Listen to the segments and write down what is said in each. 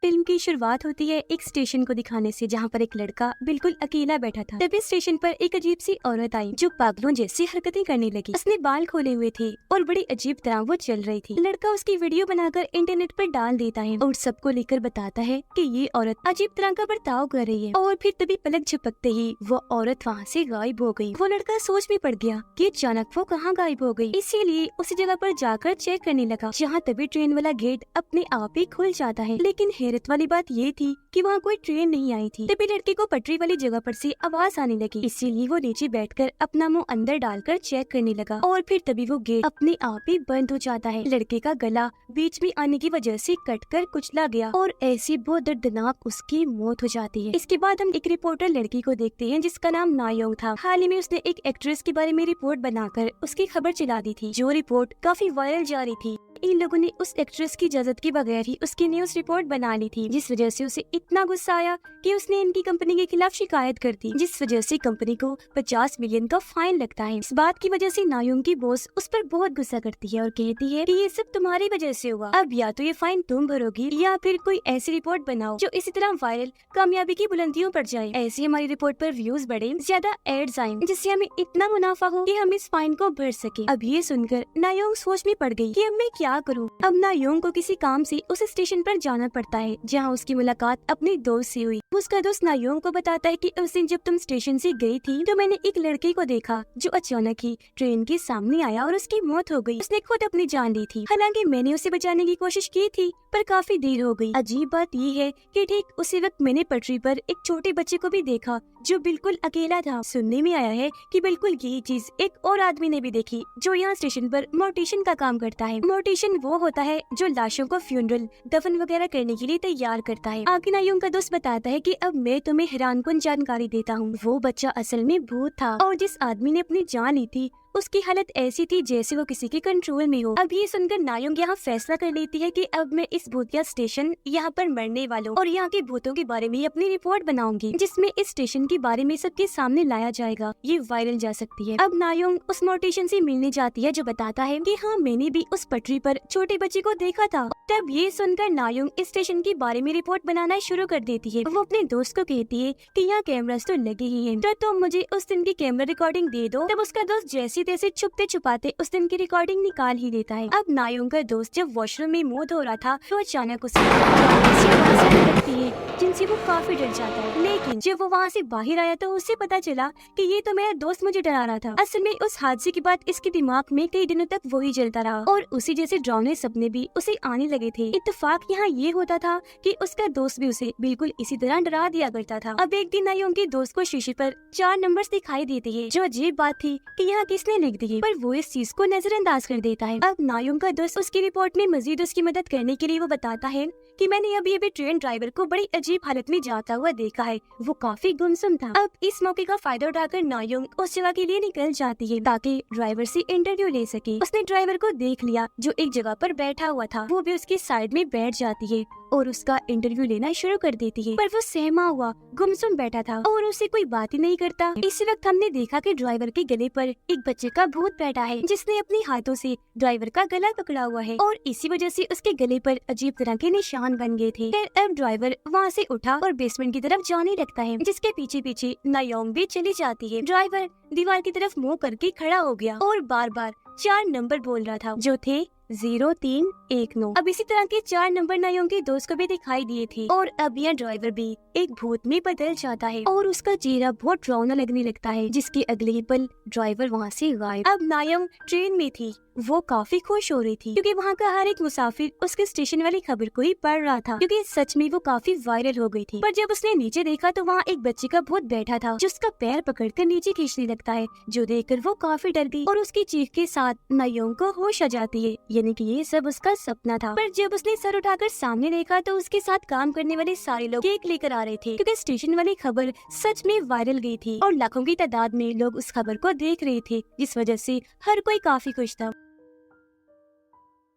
Film की शुरुआत होती है एक स्टेशन को दिखाने से, जहाँ पर एक लड़का बिल्कुल अकेला बैठा था। तभी स्टेशन पर एक अजीब सी औरत आई जो पागलों जैसी हरकतें करने लगी। उसने बाल खोले हुए थे और बड़ी अजीब तरह वो चल रही थी। लड़का उसकी वीडियो बनाकर इंटरनेट पर डाल देता है और सबको लेकर बताता है कि ये औरत अजीब तरह का बर्ताव कर रही है। और फिर तभी पलक झपकते ही वो औरत वहाँ से गायब हो गई। वो लड़का सोच में पड़ गया कि अचानक वो कहाँ गायब हो गई। इसीलिए उसी जगह पर जाकर चेक करने लगा, जहाँ तभी ट्रेन वाला गेट अपने आप ही खुल जाता है। लेकिन हैरत वाली बात ये थी कि वहाँ कोई ट्रेन नहीं आई थी। तभी लड़के को पटरी वाली जगह पर से आवाज आने लगी, इसीलिए वो नीचे बैठकर अपना मुंह अंदर डालकर चेक करने लगा। और फिर तभी वो गेट अपने आप ही बंद हो जाता है। लड़के का गला बीच में आने की वजह से कटकर कुचला गया और ऐसी बहुत दर्दनाक उसकी मौत हो जाती है। इसके बाद हम एक रिपोर्टर लड़की को देखते हैं जिसका नाम नायोंग था। हाल ही में उसने एक एक्ट्रेस के बारे में रिपोर्ट बनाकर उसकी खबर चला दी थी, जो रिपोर्ट काफी वायरल जा रही थी। इन लोगों ने उस एक्ट्रेस की इजाजत के बगैर ही उसकी न्यूज रिपोर्ट बना ली थी, जिस वजह से उसे इतना गुस्सा आया कि उसने इनकी कंपनी के खिलाफ शिकायत कर दी, जिस वजह से कंपनी को 50 मिलियन का फाइन लगता है। इस बात की वजह से नायोंग की बॉस उस पर बहुत गुस्सा करती है और कहती है कि ये सब तुम्हारी वजह से हुआ। अब या तो ये फाइन तुम भरोगी या फिर कोई ऐसी रिपोर्ट बनाओ जो इसी तरह वायरल कामयाबी की बुलंदियों पर जाए। ऐसे हमारी रिपोर्ट पर व्यूज बढ़े, ज्यादा एड्स आए, जिससे हमें इतना मुनाफा हो कि हम इस फाइन को भर सके। अब ये सुनकर नायोंग सोच में पड़ गई कि अब मैं क्या करूं। अब नायोंग को किसी काम से उस स्टेशन पर जाना पड़ता है, जहां उसकी मुलाकात अपने दोस्त से हुई। उसका दोस्त नायोंग को बताता है कि उस दिन जब तुम स्टेशन से गई थी तो मैंने एक लड़के को देखा जो अचानक ही ट्रेन के सामने आया और उसकी मौत हो गई। उसने खुद अपनी जान ली थी। हालांकि मैंने उसे बचाने की कोशिश की थी पर काफी देर हो गई। अजीब बात ये है कि ठीक उसी वक्त मैंने पटरी पर एक छोटे बच्चे को भी देखा जो बिल्कुल अकेला था। सुनने में आया है कि बिल्कुल यही चीज एक और आदमी ने भी देखी जो यहाँ स्टेशन पर मोर्टिशियन का काम करता है। मोर्टिशियन वो होता है जो लाशों को फ्यूनरल दफन वगैरह करने के लिए तैयार करता है। आगे नायोंग का दोस्त बताता है कि अब मैं तुम्हें हैरानकुन जानकारी देता हूँ। वो बच्चा असल में भूत था और जिस आदमी ने अपनी जान ली थी उसकी हालत ऐसी थी जैसे वो किसी के कंट्रोल में हो। अब ये सुनकर नायोंग यहाँ फैसला कर लेती है कि अब मैं इस भूतिया स्टेशन यहाँ पर मरने वालों और यहाँ के भूतों के बारे में अपनी रिपोर्ट बनाऊंगी, जिसमें इस स्टेशन के बारे में सबके सामने लाया जाएगा। ये वायरल जा सकती है। अब नायोंग उस मोर्टिशियन से मिलने जाती है जो बताता है कि हाँ, मैंने भी उस पटरी पर छोटे बच्चे को देखा था। तब ये सुनकर नायोंग इस स्टेशन के बारे में रिपोर्ट बनाना शुरू कर देती है। वो अपने दोस्त को कहती है कि यहाँ कैमरास तो लगे ही हैं, तो तुम मुझे उस दिन की कैमरा रिकॉर्डिंग दे दो। तब उसका दोस्त जैसे तैसे छुपते छुपाते उस दिन की रिकॉर्डिंग निकाल ही देता है। अब नायोंग का दोस्त जब वॉशरूम में मुंह धो रहा था तो अचानक उसे लगती है जिनसे वो काफी डर जाता है। लेकिन जब वो वहाँ से बाहर आया तो उसे पता चला कि ये तो मेरा दोस्त मुझे डरा रहा था। असल में उस हादसे के बाद इसके दिमाग में कई दिनों तक वही चलता रहा और उसी जैसे डरावने सपने भी उसे आने लगे थे। इत्तेफाक यहाँ ये होता था कि उसका दोस्त भी उसे बिल्कुल इसी तरह डरा दिया करता था। अब एक दिन नायोंग के दोस्त को शीशे पर 4 नंबर्स दिखाई देते हैं। जो अजीब बात थी कि यहाँ किसने लिख दिए, पर वो इस चीज को नजरअंदाज कर देता है। अब नायोंग का दोस्त उसकी रिपोर्ट में मजीद उसकी मदद करने के लिए वो बताता है कि मैंने अभी ट्रेन ड्राइवर को बड़ी अजीब हालत में जाता हुआ देखा है। वो काफी गुमसुम था। अब इस मौके का फायदा उठाकर नायोंग उस जगह के लिए निकल जाती है ताकि ड्राइवर से इंटरव्यू ले सके। उसने ड्राइवर को देख लिया जो एक जगह पर बैठा हुआ था। वो भी उसके साइड में बैठ जाती है और उसका इंटरव्यू लेना शुरू कर देती है, पर वो सहमा हुआ गुमसुम बैठा था और उसे कोई बात ही नहीं करता। इसी वक्त हमने देखा कि ड्राइवर के गले पर एक बच्चे का भूत बैठा है जिसने अपने हाथों से ड्राइवर का गला पकड़ा हुआ है और इसी वजह से उसके गले पर अजीब तरह के निशान बन गए थे। फिर अब ड्राइवर वहाँ से उठा और बेसमेंट की तरफ जाने लगता है, जिसके पीछे पीछे नायोंग भी चली जाती है। ड्राइवर दीवार की तरफ मुँह करके खड़ा हो गया और बार बार 4 नंबर बोल रहा था जो थे 0319। अब इसी तरह के 4 नंबर नायोंग के दोस्त को भी दिखाई दिए थे और अब यह ड्राइवर भी एक भूत में बदल जाता है और उसका चेहरा बहुत डरावना लगने लगता है, जिसके अगले ही पल ड्राइवर वहाँ से गायब। अब नायोंग ट्रेन में थी। वो काफी खुश हो रही थी क्योंकि वहाँ का हर एक मुसाफिर उसके स्टेशन वाली खबर को ही पढ़ रहा था, क्योंकि सच में वो काफी वायरल हो गई थी। पर जब उसने नीचे देखा तो वहाँ एक बच्चे का भूत बैठा था जो उसका पैर पकड़कर नीचे खींचने लगता है, जो देखकर वो काफी डर गई और उसकी चीख के साथ नायोंग को होश आ जाती है, यानी कि ये सब उसका सपना था। पर जब उसने सर उठाकर सामने देखा तो उसके साथ काम करने वाले सारे लोग केक लेकर आ रहे थे, क्योंकि स्टेशन वाली खबर सच में वायरल गई थी और लाखों की तादाद में लोग उस खबर को देख रहे थे, जिस वजह से हर कोई काफी खुश था।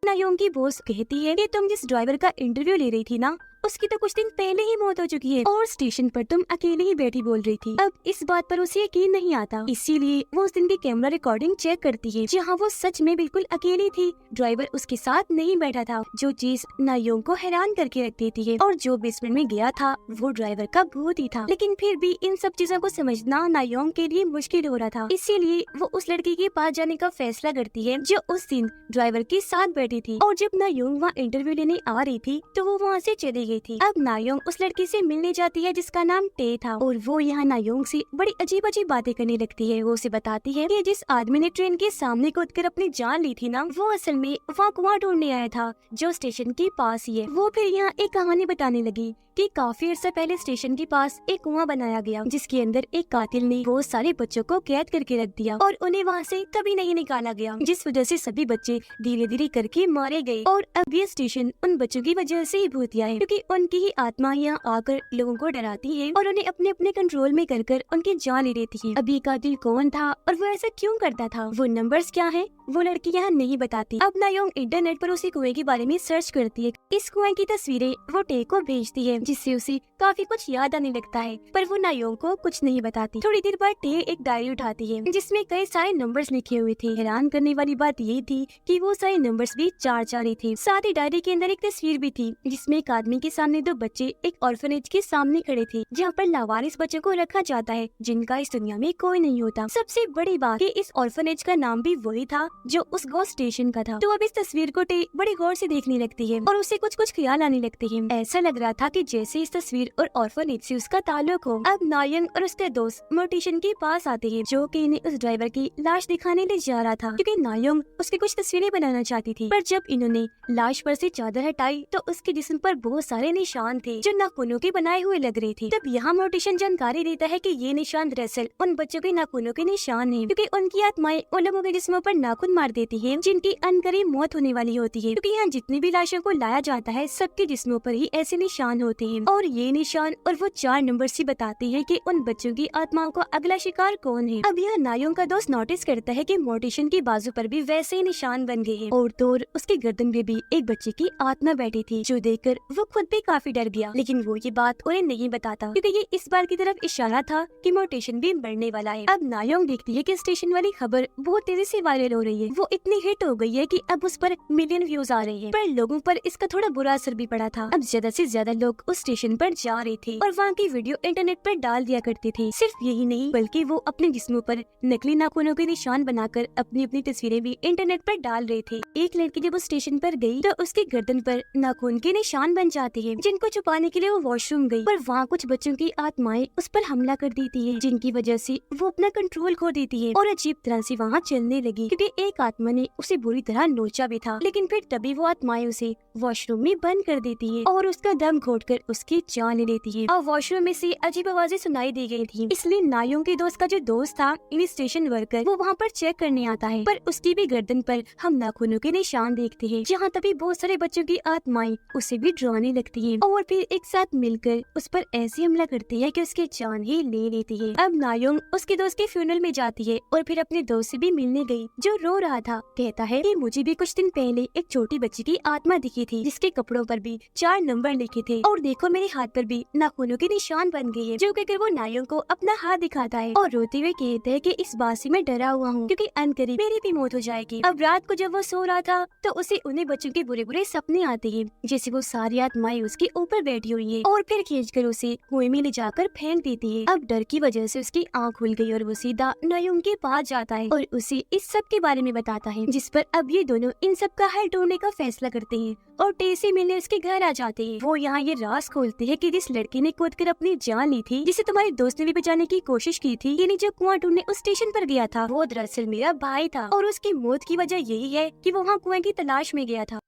नायोंग की बॉस कहती है कि तुम जिस ड्राइवर का इंटरव्यू ले रही थी ना, उसकी तो कुछ दिन पहले ही मौत हो चुकी है और स्टेशन पर तुम अकेले ही बैठी बोल रही थी। अब इस बात पर उसे यकीन नहीं आता, इसीलिए वो उस दिन की कैमरा रिकॉर्डिंग चेक करती है जहाँ वो सच में बिल्कुल अकेली थी। ड्राइवर उसके साथ नहीं बैठा था, जो चीज नायोंग को हैरान करके रख देती है। और जो बेसमेंट में गया था वो ड्राइवर का भूत ही था। लेकिन फिर भी इन सब चीजों को समझना नायोंग के लिए मुश्किल हो रहा था, इसीलिए वो उस लड़की के पास जाने का फैसला करती है जो उस दिन ड्राइवर के साथ बैठी थी। और जब नायोंग वहाँ इंटरव्यू लेने आ रही थी तो वो वहाँ से चली गई थी। अब नायोंग उस लड़की से मिलने जाती है जिसका नाम टे था और वो यहाँ नायोंग से बड़ी अजीब अजीब बातें करने लगती है। वो उसे बताती है कि जिस आदमी ने ट्रेन के सामने कूदकर अपनी जान ली थी ना, वो असल में वहाँ कुआं ढूंढने आया था जो स्टेशन के पास ही है। वो फिर यहाँ एक कहानी बताने लगी कि काफी अर्सा पहले स्टेशन के पास एक कुआं बनाया गया जिसके अंदर एक कातिल ने बहुत सारे बच्चों को कैद करके रख दिया और उन्हें वहाँ से कभी नहीं निकाला गया, जिस वजह से सभी बच्चे धीरे धीरे करके मारे गए। और अब ये स्टेशन उन बच्चों की वजह से ही भूतिया है, क्योंकि उनकी ही आत्मा यहाँ आकर लोगों को डराती है और उन्हें अपने अपने कंट्रोल में कर उनकी जान ले लेती है। अब ये कातिल कौन था और वो ऐसा क्यों करता था, वो नंबर्स क्या है, वो लड़की यहाँ नहीं बताती। अब नायोंग इंटरनेट पर उसी कुएं के बारे में सर्च करती है। इस कुएं की तस्वीरें वो टे को भेजती है जिससे उसे काफी कुछ याद आने लगता है, पर वो नायोंग को कुछ नहीं बताती। थोड़ी देर बाद टे एक डायरी उठाती है जिसमें कई सारे नंबर्स लिखे हुए थे। हैरान करने वाली बात ये थी कि वो सारे नंबर्स भी 4 ही थे। साथ ही डायरी के अंदर एक तस्वीर भी थी जिसमें एक आदमी के सामने 2 बच्चे एक ऑर्फनेज के सामने खड़े थे जहाँ पर लावारिस बच्चों को रखा जाता है जिनका इस दुनिया में कोई नहीं होता। सबसे बड़ी बात कि इस ऑर्फनेज का नाम भी वही था जो उस घोस्ट स्टेशन का था। तो अब इस तस्वीर को टे बड़ी गौर से देखने लगती है और उसे कुछ कुछ ख्याल आने लगते हैं। ऐसा लग रहा था कि जैसे इस तस्वीर और ऑर्फनेज से उसका ताल्लुक हो। अब नायोंग और उसके दोस्त मोर्टिशन के पास आते हैं जो कि इन्हें उस ड्राइवर की लाश दिखाने ले जा रहा था, क्योंकि नायोंग उसकी कुछ तस्वीरें बनाना चाहती थी। पर जब इन्होंने लाश पर से चादर हटाई तो उसके जिस्म पर बहुत सारे निशान थे जो नाखूनों के बनाए हुए लग रहे थे। तब यहाँ मोर्टिशन जानकारी देता है कि ये निशान दरअसल उन बच्चों के नाखूनों के निशान हैं, क्योंकि उनकी आत्माएं उन लोगों के जिस्मों पर नाखून मार देती हैं जिनकी अनकरीब मौत होने वाली होती है। क्योंकि यहाँ जितनी भी लाशों को लाया जाता है सबके जिस्मों पर ही ऐसे निशान होते हैं और ये निशान और वो 4 नंबर से बताते हैं कि उन बच्चों की आत्माओं का अगला शिकार कौन है। अब यह नायोंग का दोस्त नोटिस करता है कि मोर्टिशन की बाजू पर भी वैसे ही निशान बन गए हैं और दूर उसके गर्दन में भी एक बच्चे की आत्मा बैठी थी, जो देखकर वो खुद भी काफी डर गया। लेकिन वो ये बात उन्हें नहीं बताता क्योंकि ये इस बात की तरफ इशारा था कि मोर्टिशन भी मरने वाला है। अब नायोंग देखती है कि स्टेशन वाली खबर बहुत तेजी से वायरल हो रही है। वो इतनी हिट हो गई है कि अब उस पर मिलियन व्यूज आ रहे हैं, पर लोगों पर इसका थोड़ा बुरा असर भी पड़ा था। अब ज्यादा से ज्यादा लोग उस स्टेशन पर जा रहे थे और वहाँ की वीडियो इंटरनेट पर डाल दिया करते थे। सिर्फ यही नहीं बल्कि वो अपने जिस्मों पर नकली नाखूनों के निशान बनाकर अपनी अपनी तस्वीरें भी इंटरनेट पर डाल रहे थे। एक लड़की जब उस स्टेशन पर गई तो उसके गर्दन पर नाखून के निशान बन जाते हैं जिनको छुपाने के लिए वो वॉशरूम गई, पर वहाँ कुछ बच्चों की आत्माएं उस पर हमला कर देती है जिनकी वजह से वो अपना कंट्रोल खो देती है और अजीब तरह से वहाँ चलने लगी, क्योंकि एक आत्मा ने उसे बुरी तरह नोचा भी था। लेकिन फिर तभी वो आत्माएं उसे वॉशरूम में बंद कर देती है और उसका दम घोटकर उसकी जान ले लेती है। और वॉशरूम में से अजीब आवाजें सुनाई दी गई थी, इसलिए नायोंग के दोस्त का जो दोस्त था इन स्टेशन वर्कर, वो वहाँ पर चेक करने आता है, पर उसकी भी गर्दन पर हम नाखूनों के निशान देखते हैं। जहाँ तभी बहुत सारे बच्चों की आत्माएं उसे भी डराने लगती है और फिर एक साथ मिलकर उस पर ऐसे हमला करती है कि उसकी जान ही ले लेती है। अब नायोंग उसके दोस्त के फ्यूनरल में जाती है और फिर अपने दोस्त से भी मिलने गई जो रो रहा था। कहता है कि मुझे भी कुछ दिन पहले एक छोटी बच्ची की आत्मा दिखी थी जिसके कपड़ों पर भी 4 नंबर लिखे थे और देखो मेरे हाथ पर भी नाखूनों के निशान बन गए हैं। जो कहकर वो नायोंग को अपना हाथ दिखाता है और रोते हुए कहते हैं कि इस बात से मैं डरा हुआ हूँ क्योंकि अनकरीब मेरी भी मौत हो जाएगी। अब रात को जब वो सो रहा था तो उसे उन्हें बच्चों के बुरे बुरे सपने आते हैं, जैसे वो सारी आत्माएं उसके ऊपर बैठी हुई है और फिर खींचकर उसे कुएं में ले जाकर फेंक देती है। अब डर की वजह से उसकी आँख खुल गई और वो सीधा नायोंग के पास जाता है और उसे इस सब के बारे में बताता है, जिस पर अब ये दोनों इन सब का हल ढूंढने का फैसला करते हैं और टे से मिलने उसके घर आ जाते हैं। वो यहाँ ये राज खोलते हैं कि जिस लड़की ने कूदकर अपनी जान ली थी, जिसे तुम्हारे दोस्त ने भी बचाने की कोशिश की थी, यानी जो कुआं ढूंढने उस स्टेशन पर गया था, वो दरअसल मेरा भाई था और उसकी मौत की वजह यही है कि वो वहाँ कुएं की तलाश में गया था।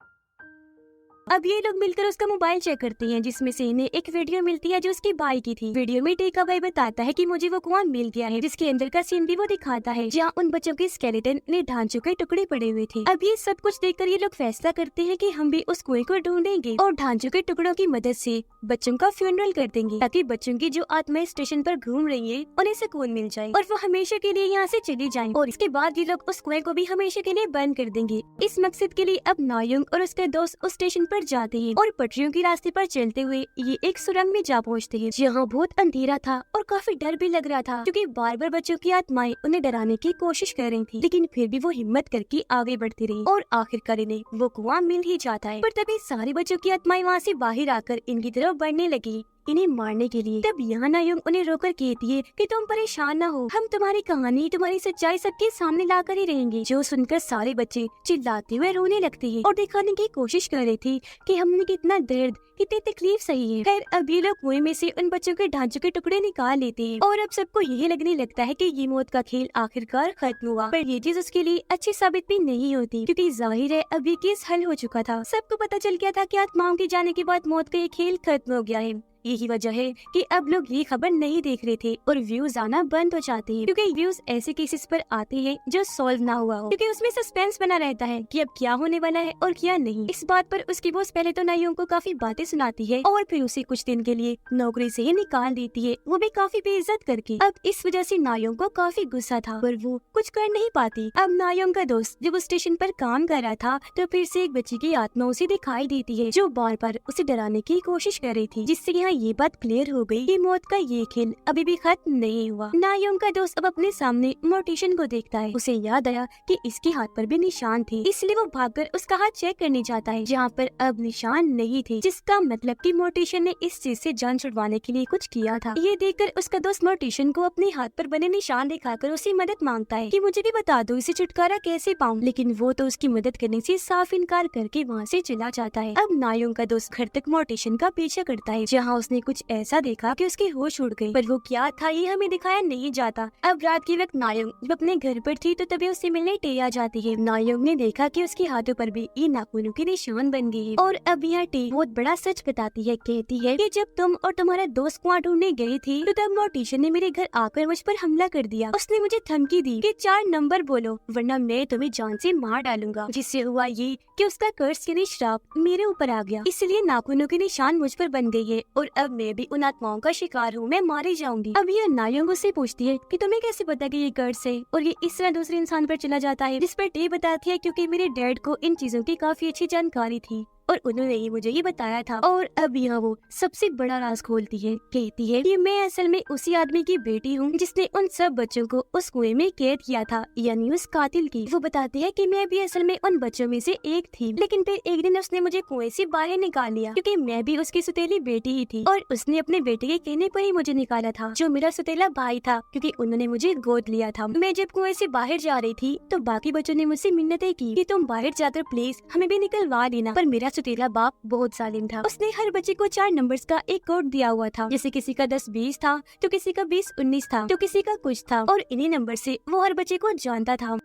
अब ये लोग मिलकर उसका मोबाइल चेक करते हैं जिसमें से इन्हें एक वीडियो मिलती है जो उसके भाई की थी। वीडियो में टे का भाई बताता है कि मुझे वो कुआं मिल गया है, जिसके अंदर का सीन भी वो दिखाता है जहाँ उन बच्चों के स्केलेटन ने ढांचों के टुकड़े पड़े हुए थे। अब ये सब कुछ देखकर ये लोग फैसला करते हैं कि हम भी उस कुएं को ढूंढेंगे और ढांचों के टुकड़ों की मदद से बच्चों का फ्यूनरल कर देंगे ताकि बच्चों की जो आत्माएं स्टेशन पर घूम रही है उन्हें सुकून मिल जाए और वो हमेशा के लिए यहाँ से चली जाए। और इसके बाद ये लोग उस कुएं को भी हमेशा के लिए बंद कर देंगे। इस मकसद के लिए अब नायोंग और उसके दोस्त उस स्टेशन पर जाते हैं और पटरियों के रास्ते पर चलते हुए ये एक सुरंग में जा पहुँचते हैं, जहाँ बहुत अंधेरा था और काफी डर भी लग रहा था, क्योंकि बार बार बच्चों की आत्माएं उन्हें डराने की कोशिश कर रही थी। लेकिन फिर भी वो हिम्मत करके आगे बढ़ती रही और आखिरकार इन्हें वो कुआं मिल ही जाता है। पर तभी सारे बच्चों की आत्माएं वहाँ से बाहर आकर इनकी तरफ बढ़ने लगी, इन्हें मारने के लिए। तब यहाँ नायोंग उन्हें रोकर कहती है कि तुम परेशान न हो, हम तुम्हारी कहानी, तुम्हारी सच्चाई सबके सामने लाकर ही रहेंगे। जो सुनकर सारे बच्चे चिल्लाते हुए रोने लगते हैं और दिखाने की कोशिश कर रहे थे कि हमने कितना दर्द, कितनी तकलीफ सही है। खैर अब ये लोग कुएं में से उन बच्चों के ढांचों के टुकड़े निकाल लेते हैं और अब सबको यही लगने लगता है कि ये मौत का खेल आखिरकार खत्म हुआ। पर ये चीज उसके लिए अच्छी साबित भी नहीं होती, क्योंकि जाहिर है अब ये केस हल हो चुका था। सबको पता चल गया था कि आत्माओं के जाने के बाद मौत का ये खेल खत्म हो गया है। यही वजह है कि अब लोग ये खबर नहीं देख रहे थे और व्यूज आना बंद हो जाते हैं, क्योंकि व्यूज ऐसे केसेस पर आते हैं जो सॉल्व ना हुआ हो, क्योंकि उसमें सस्पेंस बना रहता है कि अब क्या होने वाला है और क्या नहीं। इस बात पर उसकी बॉस पहले तो नायोंग को काफी बातें सुनाती है और फिर उसे कुछ दिन के लिए नौकरी से ही निकाल देती है, वो भी काफी बेइज्जत करके। अब इस वजह से नायोंग को काफी गुस्सा था, पर वो कुछ कर नहीं पाती। अब नायोंग का दोस्त जब उस स्टेशन पर काम कर रहा था तो फिर से एक बच्ची की आत्मा उसे दिखाई देती है, जो बार बार उसे डराने की कोशिश कर रही थी, जिससे यहाँ ये बात क्लियर हो गई कि मौत का ये खेल अभी भी खत्म नहीं हुआ। नायोंग का दोस्त अब अपने सामने मोर्टिशन को देखता है, उसे याद आया कि इसके हाथ पर भी निशान थे, इसलिए वो भागकर उसका हाथ चेक करने जाता है, जहाँ पर अब निशान नहीं थे, जिसका मतलब कि मोर्टिशन ने इस चीज से जान छुड़वाने के लिए कुछ किया था। ये देखकर उसका दोस्त मोर्टिशन को अपने हाथ पर बने निशान दिखाकर उससे मदद मांगता है कि मुझे भी बता दो इसे छुटकारा कैसे पाऊं, लेकिन वो तो उसकी मदद करने से साफ इनकार करके वहाँ से चला जाता है। अब नायोंग का दोस्त घर तक मोर्टिशन का पीछा करता है, जहाँ उसने कुछ ऐसा देखा कि उसके होश उड़ गए, पर वो क्या था ये हमें दिखाया नहीं जाता। अब रात के वक्त नायोंग जब अपने घर पर थी तो तभी उससे मिलने टे आ जाती है। नायोंग ने देखा कि उसके हाथों पर भी ये नाखूनों के निशान बन गए हैं और अब यह टे बहुत बड़ा सच बताती है, कहती है कि जब तुम और तुम्हारा दोस्त कुआं ढूंढने गए थे तो तब मोर्टिशन ने मेरे घर आकर मुझ पर हमला कर दिया। उसने मुझे धमकी दी कि 4 नंबर बोलो वरना मैं तुम्हें जान से मार डालूंगा, जिससे हुआ ये कि उसका कर्ज यानी श्राप मेरे ऊपर आ गया, इसलिए नाखूनों के निशान मुझ पर बन गई है और अब मैं भी उन आत्माओं का शिकार हूँ, मैं मारी जाऊंगी। अब ये नायोंग से पूछती है कि तुम्हें कैसे पता कि ये कर्ज है, और ये इस तरह दूसरे इंसान पर चला जाता है, जिस पर टे बताती है क्योंकि मेरे डैड को इन चीजों की काफी अच्छी जानकारी थी और उन्होंने ही मुझे ये बताया था। और अब यहाँ वो सबसे बड़ा राज खोलती है, कहती है कि मैं असल में उसी आदमी की बेटी हूँ जिसने उन सब बच्चों को उस कुएं में कैद किया था, यानी उस कातिल की। वो बताती है कि मैं भी असल में उन बच्चों में से एक थी, लेकिन फिर एक दिन उसने मुझे कुएं से बाहर निकाल लिया, क्योंकि मैं भी उसकी सुतेली बेटी ही थी, और उसने अपने बेटे के कहने पर ही मुझे निकाला था, जो मेरा सुतेला भाई था, क्योंकि उन्होंने मुझे गोद लिया था। मैं जब कुएं से बाहर जा रही थी तो बाकी बच्चों ने मुझसे मिन्नतें की कि तुम बाहर जाकर प्लीज हमें भी निकलवा लेना, पर मेरा सुतेला बाप बहुत जालिम था। उसने हर बच्चे को 4 नंबर्स का एक कोड दिया हुआ था, जैसे किसी का 10-20 था तो किसी का 20-19 था तो किसी का कुछ था, और इन्हीं नंबर से वो हर बच्चे को जानता था।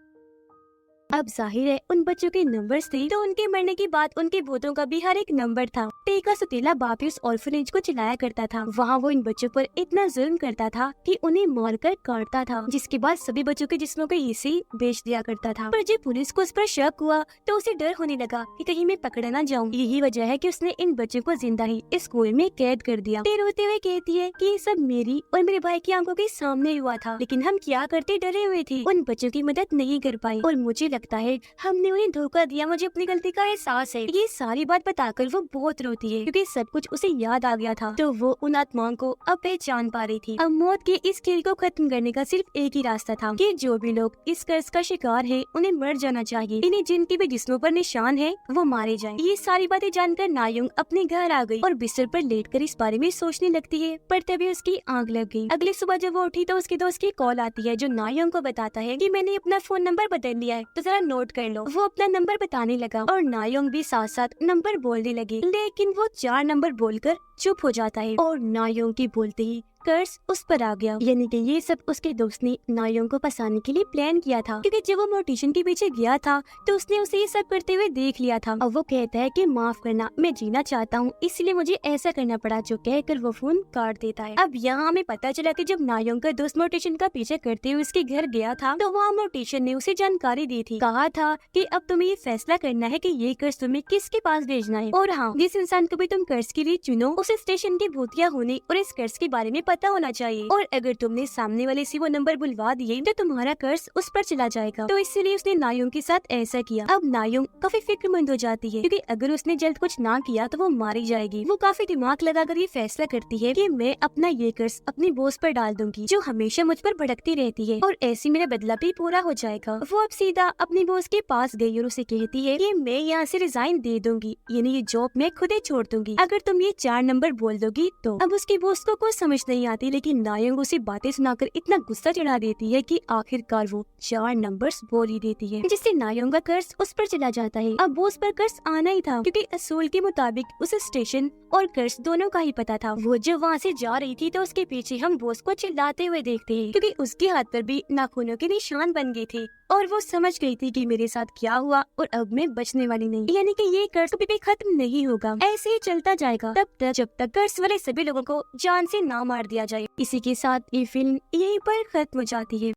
अब जाहिर है उन बच्चों के नंबर्स थे तो उनके मरने के बाद उनके भूतों का भी हर एक नंबर था। टे का सुतीला बाप उस ऑर्फनेज को चलाया करता था, वहाँ वो इन बच्चों पर इतना जुल्म करता था कि उन्हें मारकर काटता था, जिसके बाद सभी बच्चों के जिस्मों के हिस्से बेच दिया करता था। पर जब पुलिस को उस पर शक हुआ तो उसे डर होने लगा कि कहीं मैं पकड़ा ना जाऊँ। यही वजह है कि उसने इन बच्चों को जिंदा ही इस कुएं में कैद कर दिया। टे रोते हुए कहती है कि ये सब मेरी और मेरे भाई की आंखों के सामने हुआ था, लेकिन हम क्या करते डरे हुए थे, उन बच्चों की मदद नहीं कर पाई और मुझे लगता है हमने उन्हें धोखा दिया, मुझे अपनी गलती का एहसास है। ये सारी बात बताकर वो बहुत रोती है क्योंकि सब कुछ उसे याद आ गया था, तो वो उन आत्माओं को अब पहचान पा रही थी। अब मौत के इस खेल को खत्म करने का सिर्फ एक ही रास्ता था कि जो भी लोग इस कर्ज का शिकार है उन्हें मर जाना चाहिए, इन्हें जिनके भी जिस्मों पर निशान है वो मारे जाएं। ये सारी बातें जानकर नायोंग अपने घर आ गई और बिस्तर पर लेटकर इस बारे में सोचने लगती है, पर तभी उसकी आंख लग गई। अगली सुबह जब वो उठी तो उसके दोस्त की कॉल आती है, जो नायोंग को बताता है कि मैंने अपना फोन नंबर बदल लिया है, तो जरा नोट कर लो। वो अपना नंबर बताने लगा और नायोंग भी साथ साथ नंबर बोलने लगी, लेकिन वो 4 नंबर बोलकर चुप हो जाता है और नायोंग की बोलते ही कर्ज उस पर आ गया। यानी कि ये सब उसके दोस्त ने नायोंग को फंसाने के लिए प्लान किया था, क्योंकि जब वो मोर्टिशन के पीछे गया था तो उसने उसे ये सब करते हुए देख लिया था। अब वो कहता है कि माफ करना, मैं जीना चाहता हूँ, इसलिए मुझे ऐसा करना पड़ा, जो कहकर वो फोन काट देता है। अब यहाँ हमें पता चला कि जब नायोंग का दोस्त मोर्टिशन का पीछे करते हुए उसके घर गया था तो वहाँ मोर्टिशन ने उसे जानकारी दी थी, कहा था कि अब तुम्हें ये फैसला करना है कि ये कर्ज तुम्हें किसके पास भेजना है, और हाँ, जिस इंसान को भी तुम कर्ज के लिए चुनो उसे स्टेशन के भूतिया होने और इस कर्ज के बारे में पता पता होना चाहिए, और अगर तुमने सामने वाले से वो नंबर बुलवा दिए तो तुम्हारा कर्ज उस पर चला जाएगा। तो इसीलिए उसने नायोंग के साथ ऐसा किया। अब नायोंग काफी फिक्रमंद हो जाती है, क्योंकि अगर उसने जल्द कुछ ना किया तो वो मारी जाएगी। वो काफी दिमाग लगाकर ये फैसला करती है कि मैं अपना ये कर्ज अपनी बॉस पर डाल दूंगी, जो हमेशा मुझ पर भड़कती रहती है, और ऐसे मेरा बदला भी पूरा हो जाएगा। वो अब सीधा अपनी बॉस के पास गई और उसे कहती है कि मैं यहाँ से रिजाइन दे दूंगी, यानी ये जॉब मैं खुद ही छोड़ दूंगी अगर तुम ये 4 नंबर बोल दोगी तो। अब उसकी बॉस को कुछ समझ नहीं आती, लेकिन नायोंग उसे बातें सुनाकर इतना गुस्सा चढ़ा देती है कि आखिरकार वो 4 नंबर्स बोल ही देती है, जिससे नायोंग का कर्ज उस पर चला जाता है। अब बॉस पर कर्ज आना ही था, क्योंकि असूल के मुताबिक उसे स्टेशन और कर्ज दोनों का ही पता था। वो जब वहाँ से जा रही थी तो उसके पीछे हम बॉस को चिल्लाते हुए देखते हैं, क्योंकि उसके हाथ पर भी नाखूनों के निशान बन गए थे, और वो समझ गई थी कि मेरे साथ क्या हुआ और अब मैं बचने वाली नहीं, यानी कि ये कर्ज कभी भी खत्म नहीं होगा, ऐसे ही चलता जाएगा तब तक जब तक कर्ज वाले सभी लोगों को जान से ना मार दिया जाए। इसी के साथ ये फिल्म यहीं पर खत्म हो जाती है।